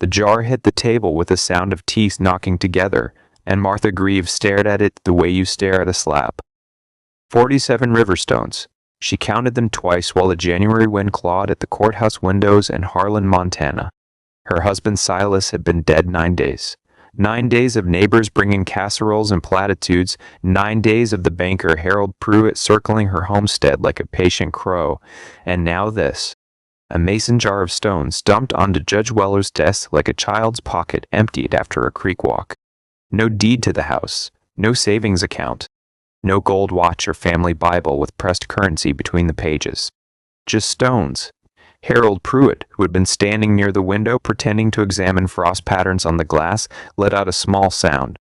The jar hit the table with a sound of teeth knocking together, and Martha Grieve stared at it the way you stare at a slab. 47 river stones. She counted them twice while a January wind clawed at the courthouse windows in Harlan, Montana. Her husband Silas had been dead 9 days. 9 days of neighbors bringing casseroles and platitudes, 9 days of the banker Harold Pruitt circling her homestead like a patient crow, and now this. A mason jar of stones dumped onto Judge Weller's desk like a child's pocket emptied after a creek walk. No deed to the house, no savings account, no gold watch or family Bible with pressed currency between the pages. Just stones. Harold Pruitt, who had been standing near the window pretending to examine frost patterns on the glass, let out a small sound.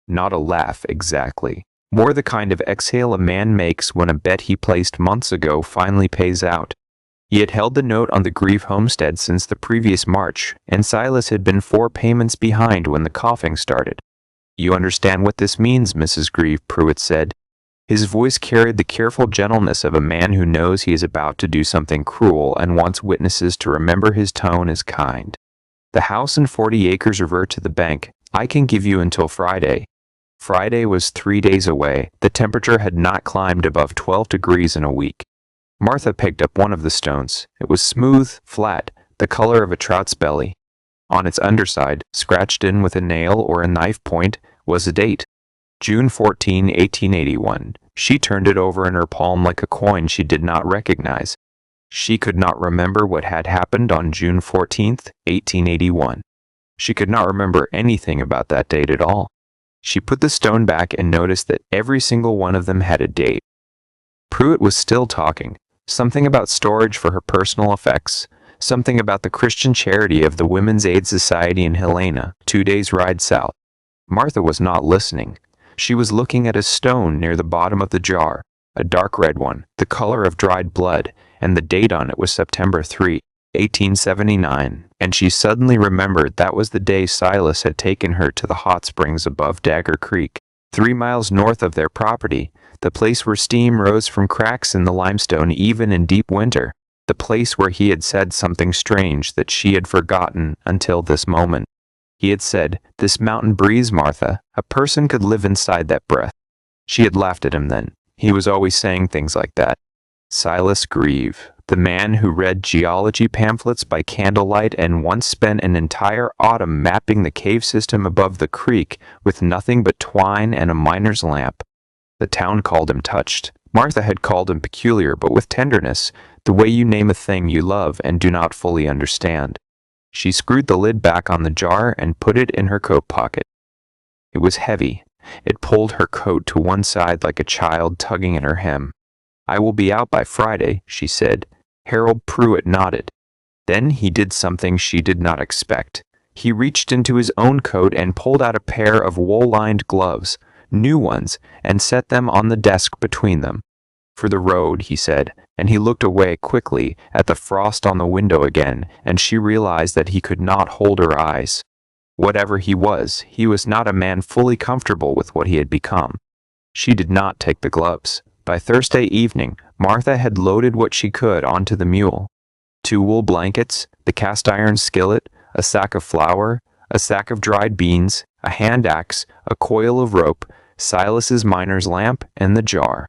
Not a laugh, exactly. More the kind of exhale a man makes when a bet he placed months ago finally pays out. He had held the note on the Grieve homestead since the previous March, and Silas had been 4 payments behind when the coughing started. "You understand what this means, Mrs. Grieve," Pruitt said. His voice carried the careful gentleness of a man who knows he is about to do something cruel and wants witnesses to remember his tone is kind. "The house and 40 acres revert to the bank. I can give you until Friday." Friday was 3 days away. The temperature had not climbed above 12 degrees in a week. Martha picked up one of the stones. It was smooth, flat, the color of a trout's belly. On its underside, scratched in with a nail or a knife point, was a date. June 14, 1881. She turned it over in her palm like a coin she did not recognize. She could not remember what had happened on June 14, 1881. She could not remember anything about that date at all. She put the stone back and noticed that every single one of them had a date. Pruitt was still talking. Something about storage for her personal effects. Something about the Christian charity of the Women's Aid Society in Helena, 2 days' ride south. Martha was not listening. She was looking at a stone near the bottom of the jar, a dark red one, the color of dried blood, and the date on it was September 3, 1879, and she suddenly remembered that was the day Silas had taken her to the hot springs above Dagger Creek, 3 miles north of their property, the place where steam rose from cracks in the limestone even in deep winter, the place where he had said something strange that she had forgotten until this moment. He had said, "This mountain breeze, Martha, a person could live inside that breath." She had laughed at him then. He was always saying things like that. Silas Grieve, the man who read geology pamphlets by candlelight and once spent an entire autumn mapping the cave system above the creek with nothing but twine and a miner's lamp. The town called him touched. Martha had called him peculiar, but with tenderness, the way you name a thing you love and do not fully understand. She screwed the lid back on the jar and put it in her coat pocket. It was heavy. It pulled her coat to one side like a child tugging at her hem. "I will be out by Friday," she said. Harold Pruitt nodded. Then he did something she did not expect. He reached into his own coat and pulled out a pair of wool-lined gloves, new ones, and set them on the desk between them. "For the road," he said, and he looked away quickly at the frost on the window again, and she realized that he could not hold her eyes. Whatever he was not a man fully comfortable with what he had become. She did not take the gloves. By Thursday evening, Martha had loaded what she could onto the mule. 2 wool blankets, the cast-iron skillet, a sack of flour, a sack of dried beans, a hand axe, a coil of rope, Silas's miner's lamp, and the jar.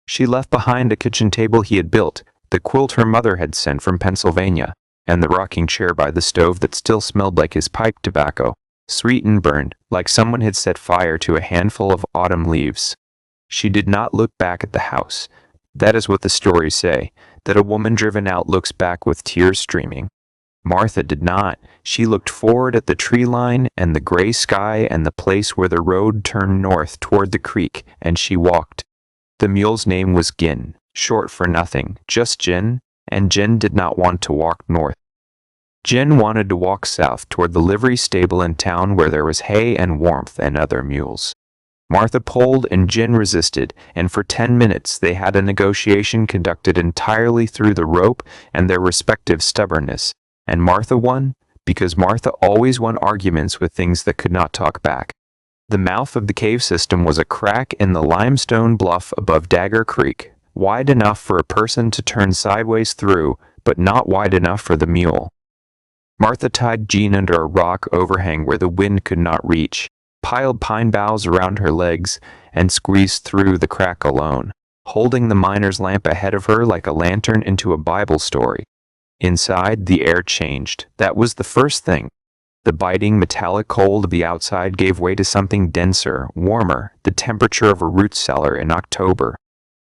She left behind a kitchen table he had built, the quilt her mother had sent from Pennsylvania, and the rocking chair by the stove that still smelled like his pipe tobacco, sweet and burned, like someone had set fire to a handful of autumn leaves. She did not look back at the house. That is what the stories say, that a woman driven out looks back with tears streaming. Martha did not. She looked forward at the tree line and the gray sky and the place where the road turned north toward the creek, and she walked. The mule's name was Gin, short for nothing, just Gin, and Gin did not want to walk north. Gin wanted to walk south toward the livery stable in town where there was hay and warmth and other mules. Martha pulled and Gin resisted, and for 10 minutes they had a negotiation conducted entirely through the rope and their respective stubbornness, and Martha won, because Martha always won arguments with things that could not talk back. The mouth of the cave system was a crack in the limestone bluff above Dagger Creek, wide enough for a person to turn sideways through, but not wide enough for the mule. Martha tied Jean under a rock overhang where the wind could not reach, piled pine boughs around her legs, and squeezed through the crack alone, holding the miner's lamp ahead of her like a lantern into a Bible story. Inside, the air changed. That was the first thing. The biting, metallic cold of the outside gave way to something denser, warmer, the temperature of a root cellar in October.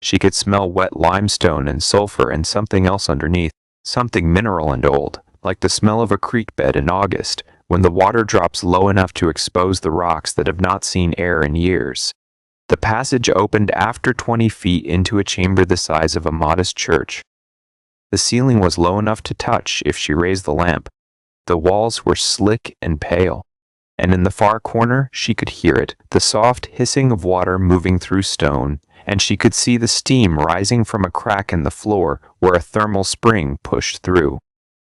She could smell wet limestone and sulfur and something else underneath, something mineral and old, like the smell of a creek bed in August, when the water drops low enough to expose the rocks that have not seen air in years. The passage opened after 20 feet into a chamber the size of a modest church. The ceiling was low enough to touch if she raised the lamp. The walls were slick and pale, and in the far corner she could hear it, the soft hissing of water moving through stone, and she could see the steam rising from a crack in the floor where a thermal spring pushed through.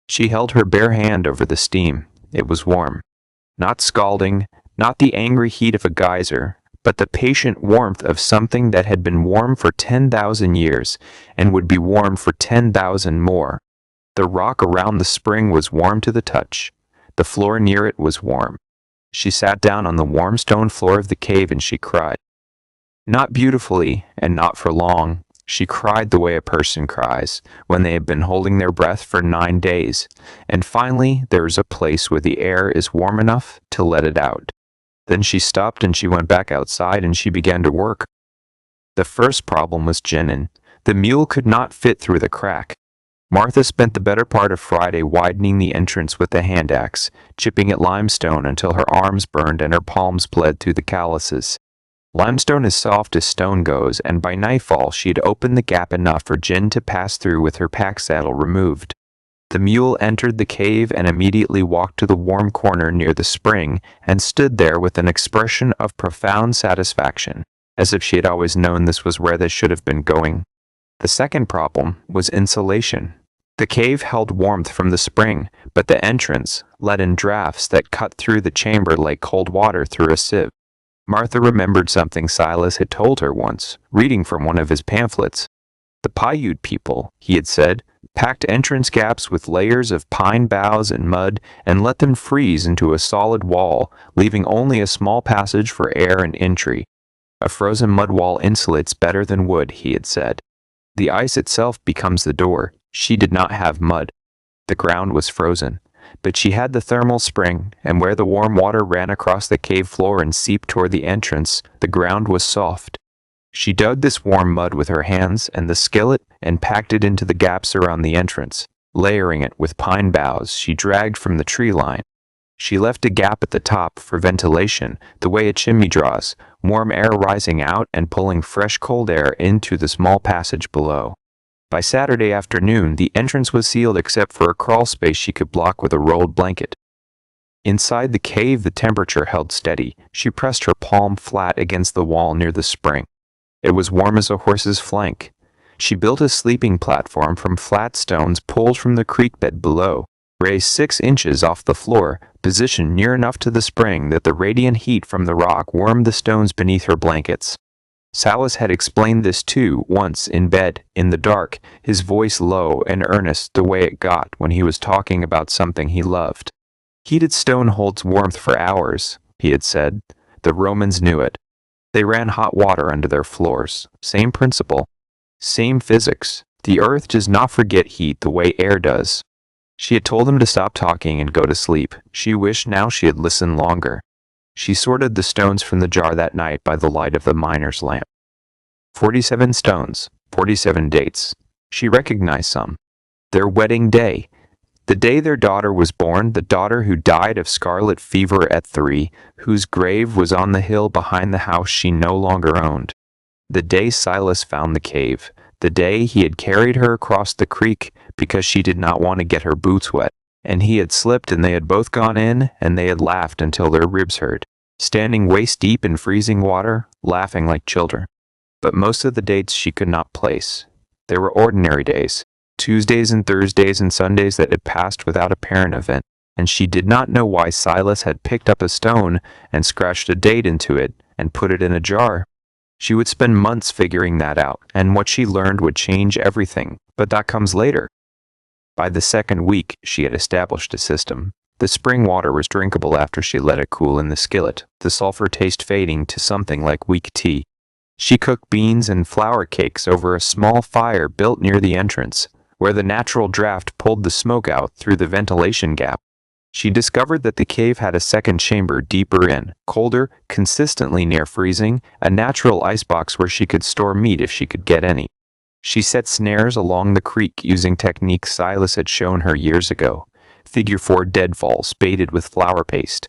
She held her bare hand over the steam. It was warm. Not scalding, not the angry heat of a geyser, but the patient warmth of something that had been warm for 10,000 years and would be warm for 10,000 more. The rock around the spring was warm to the touch. The floor near it was warm. She sat down on the warm stone floor of the cave and she cried. Not beautifully, and not for long. She cried the way a person cries when they have been holding their breath for 9 days, and finally there is a place where the air is warm enough to let it out. Then she stopped and she went back outside and she began to work. The first problem was Jenin. The mule could not fit through the crack. Martha spent the better part of Friday widening the entrance with the hand axe, chipping at limestone until her arms burned and her palms bled through the calluses. Limestone is soft as stone goes, and by nightfall she had opened the gap enough for Jin to pass through with her pack saddle removed. The mule entered the cave and immediately walked to the warm corner near the spring and stood there with an expression of profound satisfaction, as if she had always known this was where they should have been going. The second problem was insulation. The cave held warmth from the spring, but the entrance let in drafts that cut through the chamber like cold water through a sieve. Martha remembered something Silas had told her once, reading from one of his pamphlets. The Paiute people, he had said, packed entrance gaps with layers of pine boughs and mud and let them freeze into a solid wall, leaving only a small passage for air and entry. A frozen mud wall insulates better than wood, he had said. The ice itself becomes the door. She did not have mud. The ground was frozen, but she had the thermal spring, and where the warm water ran across the cave floor and seeped toward the entrance, the ground was soft. She dug this warm mud with her hands and the skillet and packed it into the gaps around the entrance, layering it with pine boughs she dragged from the tree line. She left a gap at the top for ventilation, the way a chimney draws, warm air rising out and pulling fresh cold air into the small passage below. By Saturday afternoon, the entrance was sealed except for a crawl space she could block with a rolled blanket. Inside the cave, the temperature held steady. She pressed her palm flat against the wall near the spring. It was warm as a horse's flank. She built a sleeping platform from flat stones pulled from the creek bed below, raised 6 inches off the floor, positioned near enough to the spring that the radiant heat from the rock warmed the stones beneath her blankets. Silas had explained this too, once in bed, in the dark, his voice low and earnest the way it got when he was talking about something he loved. Heated stone holds warmth for hours, he had said. The Romans knew it. They ran hot water under their floors. Same principle. Same physics. The earth does not forget heat the way air does. She had told him to stop talking and go to sleep. She wished now she had listened longer. She sorted the stones from the jar that night by the light of the miner's lamp. 47 stones, 47 dates. She recognized some. Their wedding day. The day their daughter was born, the daughter who died of scarlet fever at 3, whose grave was on the hill behind the house she no longer owned. The day Silas found the cave. The day he had carried her across the creek because she did not want to get her boots wet. And he had slipped and they had both gone in and they had laughed until their ribs hurt, standing waist deep in freezing water, laughing like children. But most of the dates she could not place. They were ordinary days, Tuesdays and Thursdays and Sundays that had passed without apparent event, and she did not know why Silas had picked up a stone and scratched a date into it and put it in a jar. She would spend months figuring that out, and what she learned would change everything, but that comes later. By the second week, she had established a system. The spring water was drinkable after she let it cool in the skillet, the sulfur taste fading to something like weak tea. She cooked beans and flour cakes over a small fire built near the entrance, where the natural draft pulled the smoke out through the ventilation gap. She discovered that the cave had a second chamber deeper in, colder, consistently near freezing, a natural icebox where she could store meat if she could get any. She set snares along the creek using techniques Silas had shown her years ago. Figure 4 deadfalls baited with flour paste.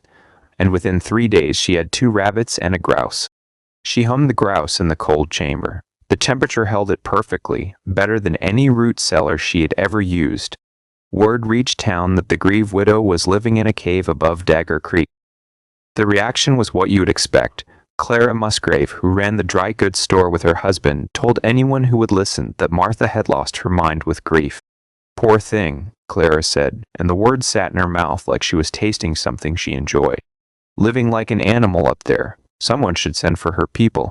And within 3 days she had 2 rabbits and a grouse. She hummed the grouse in the cold chamber. The temperature held it perfectly, better than any root cellar she had ever used. Word reached town that the Grieve widow was living in a cave above Dagger Creek. The reaction was what you would expect. Clara Musgrave, who ran the dry goods store with her husband, told anyone who would listen that Martha had lost her mind with grief. "Poor thing," Clara said, and the words sat in her mouth like she was tasting something she enjoyed. "Living like an animal up there. Someone should send for her people."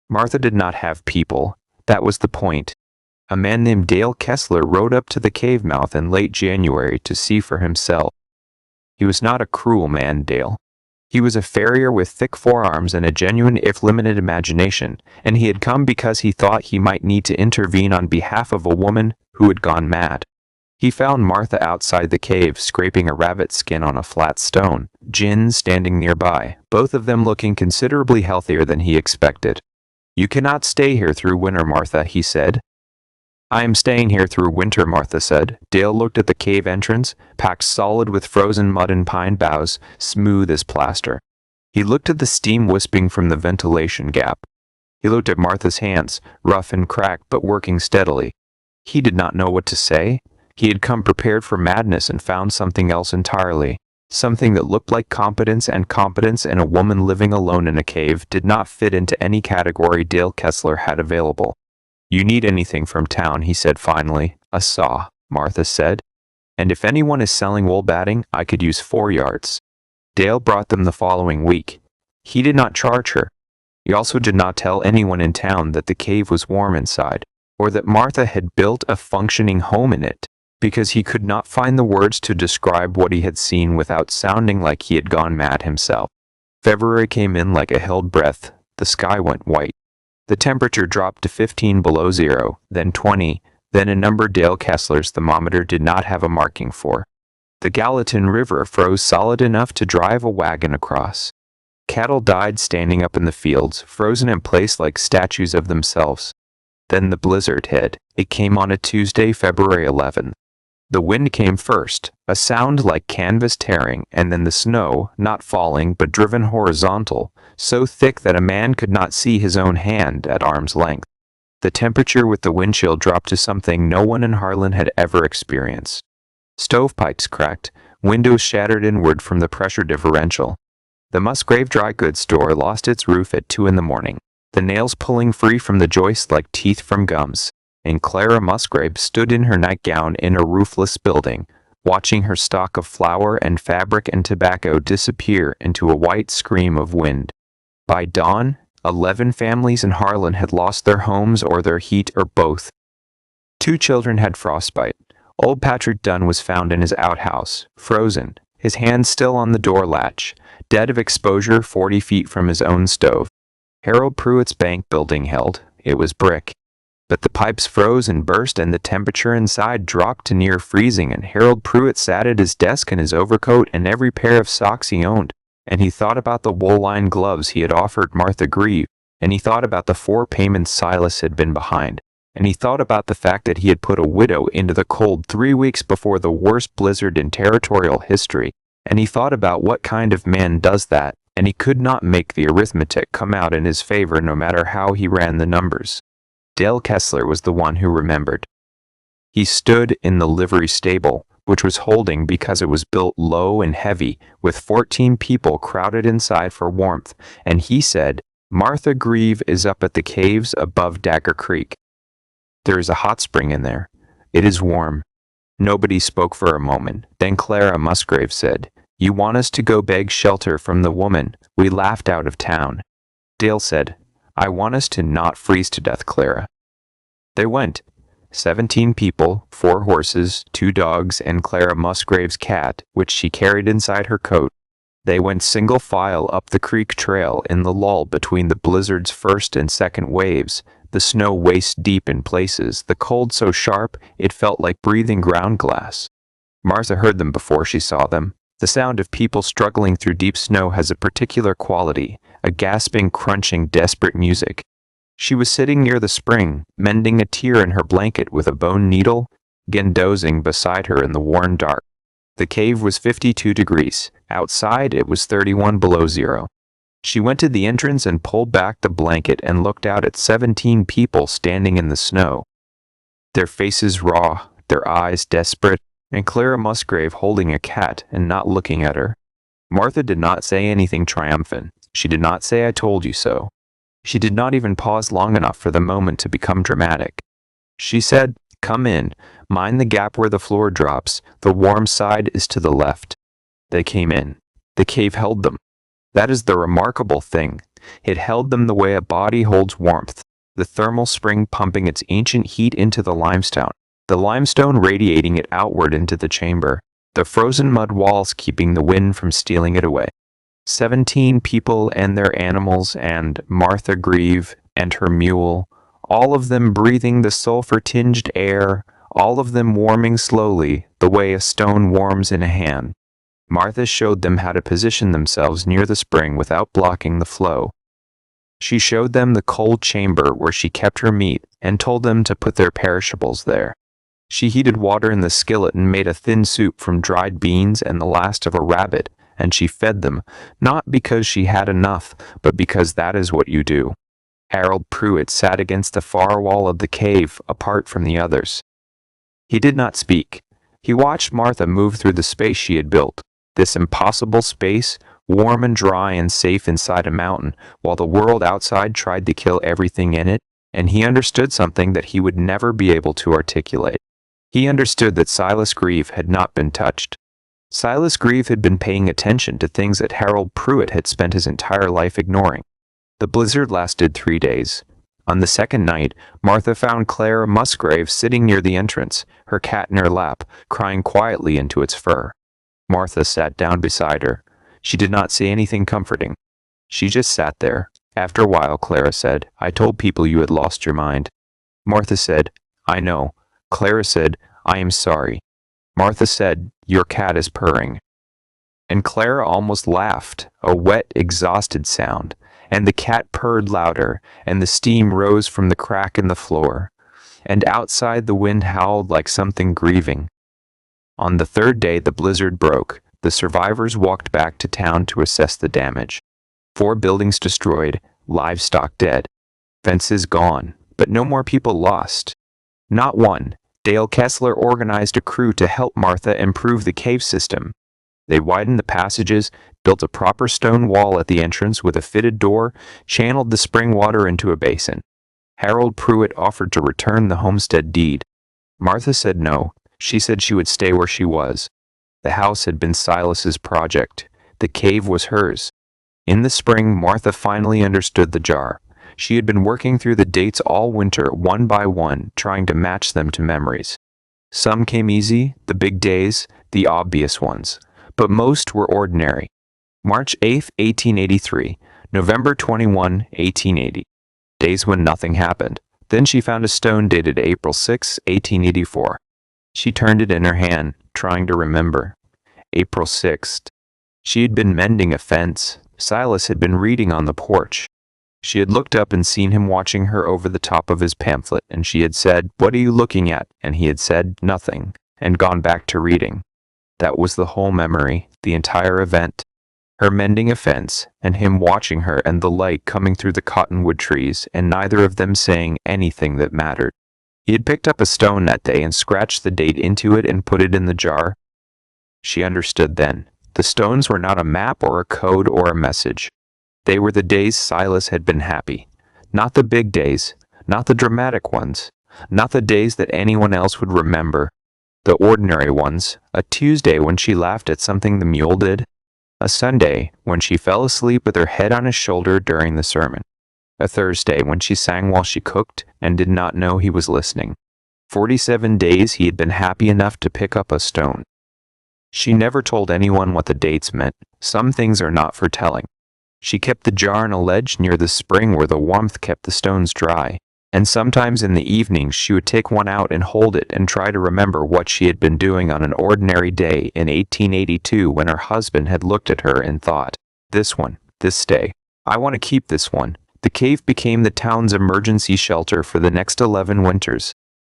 Martha did not have people. That was the point. A man named Dale Kessler rode up to the cave mouth in late January to see for himself. He was not a cruel man, Dale. He was a farrier with thick forearms and a genuine if limited imagination, and he had come because he thought he might need to intervene on behalf of a woman who had gone mad. He found Martha outside the cave scraping a rabbit skin on a flat stone, Jin standing nearby, both of them looking considerably healthier than he expected. "You cannot stay here through winter, Martha," he said. "I am staying here through winter," Martha said. Dale looked at the cave entrance, packed solid with frozen mud and pine boughs, smooth as plaster. He looked at the steam wisping from the ventilation gap. He looked at Martha's hands, rough and cracked but working steadily. He did not know what to say. He had come prepared for madness and found something else entirely. Something that looked like competence, and competence in a woman living alone in a cave did not fit into any category Dale Kessler had available. "You need anything from town," he said finally. "A saw," Martha said. "And if anyone is selling wool batting, I could use 4 yards. Dale brought them the following week. He did not charge her. He also did not tell anyone in town that the cave was warm inside, or that Martha had built a functioning home in it, because he could not find the words to describe what he had seen without sounding like he had gone mad himself. February came in like a held breath. The sky went white. The temperature dropped to 15 below zero, then 20, then a number Dale Kessler's thermometer did not have a marking for. The Gallatin River froze solid enough to drive a wagon across. Cattle died standing up in the fields, frozen in place like statues of themselves. Then the blizzard hit. It came on a Tuesday, February 11th. The wind came first, a sound like canvas tearing, and then the snow, not falling but driven horizontal, so thick that a man could not see his own hand at arm's length. The temperature with the wind chill dropped to something no one in Harlan had ever experienced. Stovepipes cracked, windows shattered inward from the pressure differential. The Musgrave dry goods store lost its roof at 2 in the morning, the nails pulling free from the joists like teeth from gums. And Clara Musgrave stood in her nightgown in a roofless building, watching her stock of flour and fabric and tobacco disappear into a white scream of wind. By dawn, 11 families in Harlan had lost their homes or their heat or both. 2 children had frostbite. Old Patrick Dunn was found in his outhouse, frozen, his hand still on the door latch, dead of exposure 40 feet from his own stove. Harold Pruitt's bank building held. It was brick. But the pipes froze and burst and the temperature inside dropped to near freezing, and Harold Pruitt sat at his desk in his overcoat and every pair of socks he owned, and he thought about the wool-lined gloves he had offered Martha Grieve, and he thought about the 4 payments Silas had been behind, and he thought about the fact that he had put a widow into the cold 3 weeks before the worst blizzard in territorial history, and he thought about what kind of man does that, and he could not make the arithmetic come out in his favor no matter how he ran the numbers. Dale Kessler was the one who remembered. He stood in the livery stable, which was holding because it was built low and heavy, with 14 people crowded inside for warmth, and he said, "Martha Grieve is up at the caves above Dagger Creek. There is a hot spring in there. It is warm." Nobody spoke for a moment. Then Clara Musgrave said, "You want us to go beg shelter from the woman we laughed out of town." Dale said, "I want us to not freeze to death, Clara." They went. 17 people, 4 horses, 2 dogs, and Clara Musgrave's cat, which she carried inside her coat. They went single file up the creek trail in the lull between the blizzard's first and second waves, the snow waist deep in places, the cold so sharp it felt like breathing ground glass. Martha heard them before she saw them. The sound of people struggling through deep snow has a particular quality, a gasping, crunching, desperate music. She was sitting near the spring, mending a tear in her blanket with a bone needle, Gen dozing beside her in the warm dark. The cave was 52 degrees. Outside, it was 31 below zero. She went to the entrance and pulled back the blanket and looked out at 17 people standing in the snow. Their faces raw, their eyes desperate, and Clara Musgrave holding a cat and not looking at her. Martha did not say anything triumphant. She did not say, "I told you so." She did not even pause long enough for the moment to become dramatic. She said, "Come in. Mind the gap where the floor drops. The warm side is to the left." They came in. The cave held them. That is the remarkable thing. It held them the way a body holds warmth, the thermal spring pumping its ancient heat into the limestone radiating it outward into the chamber, the frozen mud walls keeping the wind from stealing it away. 17 people and their animals and Martha Grieve and her mule, all of them breathing the sulfur-tinged air, all of them warming slowly, the way a stone warms in a hand. Martha showed them how to position themselves near the spring without blocking the flow. She showed them the cold chamber where she kept her meat and told them to put their perishables there. She heated water in the skillet and made a thin soup from dried beans and the last of a rabbit, and she fed them, not because she had enough, but because that is what you do. Harold Pruitt sat against the far wall of the cave, apart from the others. He did not speak. He watched Martha move through the space she had built, this impossible space, warm and dry and safe inside a mountain, while the world outside tried to kill everything in it, and he understood something that he would never be able to articulate. He understood that Silas Grieve had not been touched. Silas Grieve had been paying attention to things that Harold Pruitt had spent his entire life ignoring. The blizzard lasted 3 days. On the second night, Martha found Clara Musgrave sitting near the entrance, her cat in her lap, crying quietly into its fur. Martha sat down beside her. She did not say anything comforting. She just sat there. After a while, Clara said, "I told people you had lost your mind." Martha said, "I know." Clara said, "I am sorry." Martha said, "Your cat is purring." And Clara almost laughed, a wet, exhausted sound, and the cat purred louder, and the steam rose from the crack in the floor, and outside the wind howled like something grieving. On the third day the blizzard broke. The survivors walked back to town to assess the damage. 4 buildings destroyed, livestock dead, fences gone, but no more people lost. Not one. Dale Kessler organized a crew to help Martha improve the cave system. They widened the passages, built a proper stone wall at the entrance with a fitted door, channeled the spring water into a basin. Harold Pruitt offered to return the homestead deed. Martha said no. She said she would stay where she was. The house had been Silas's project. The cave was hers. In the spring, Martha finally understood the jar. She had been working through the dates all winter, one by one, trying to match them to memories. Some came easy, the big days, the obvious ones, but most were ordinary. March 8, 1883, November 21, 1880. Days when nothing happened. Then she found a stone dated April 6, 1884. She turned it in her hand, trying to remember. April 6th. She had been mending a fence. Silas had been reading on the porch. She had looked up and seen him watching her over the top of his pamphlet, and she had said, "What are you looking at?" And he had said, "Nothing," and gone back to reading. That was the whole memory, the entire event. Her mending a fence, and him watching her and the light coming through the cottonwood trees, and neither of them saying anything that mattered. He had picked up a stone that day and scratched the date into it and put it in the jar. She understood then. The stones were not a map or a code or a message. They were the days Silas had been happy. Not the big days, not the dramatic ones, not the days that anyone else would remember. The ordinary ones, a Tuesday when she laughed at something the mule did, a Sunday when she fell asleep with her head on his shoulder during the sermon, a Thursday when she sang while she cooked and did not know he was listening. 47 days he had been happy enough to pick up a stone. She never told anyone what the dates meant. Some things are not for telling. She kept the jar on a ledge near the spring where the warmth kept the stones dry, and sometimes in the evenings she would take one out and hold it and try to remember what she had been doing on an ordinary day in 1882 when her husband had looked at her and thought, "This one, this day. I want to keep this one." The cave became the town's emergency shelter for the next 11 winters.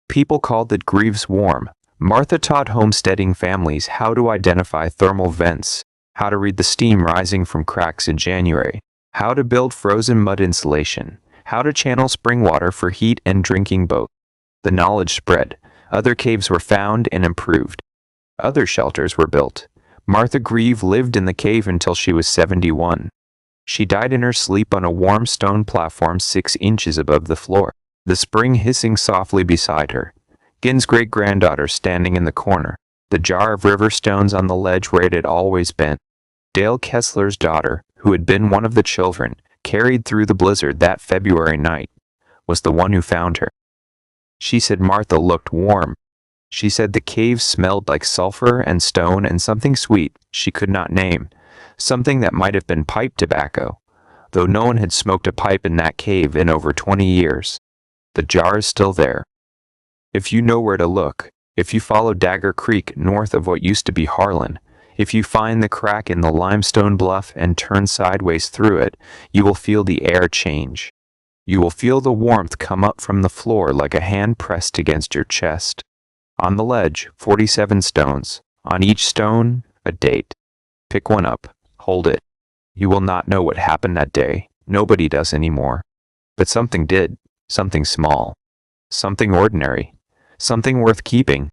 People called it Greaves Warm. Martha taught homesteading families how to identify thermal vents, how to read the steam rising from cracks in January, how to build frozen mud insulation, how to channel spring water for heat and drinking both. The knowledge spread. Other caves were found and improved. Other shelters were built. Martha Grieve lived in the cave until she was 71. She died in her sleep on a warm stone platform 6 inches above the floor, the spring hissing softly beside her. Gin's great-granddaughter standing in the corner, the jar of river stones on the ledge where it had always been. Dale Kessler's daughter, who had been one of the children, carried through the blizzard that February night, was the one who found her. She said Martha looked warm. She said the cave smelled like sulfur and stone and something sweet she could not name, something that might have been pipe tobacco, though no one had smoked a pipe in that cave in over 20 years. The jar is still there. If you know where to look, if you follow Dagger Creek north of what used to be Harlan, if you find the crack in the limestone bluff and turn sideways through it, you will feel the air change. You will feel the warmth come up from the floor like a hand pressed against your chest. On the ledge, 47 stones. On each stone, a date. Pick one up. Hold it. You will not know what happened that day. Nobody does anymore. But something did. Something small. Something ordinary. Something worth keeping.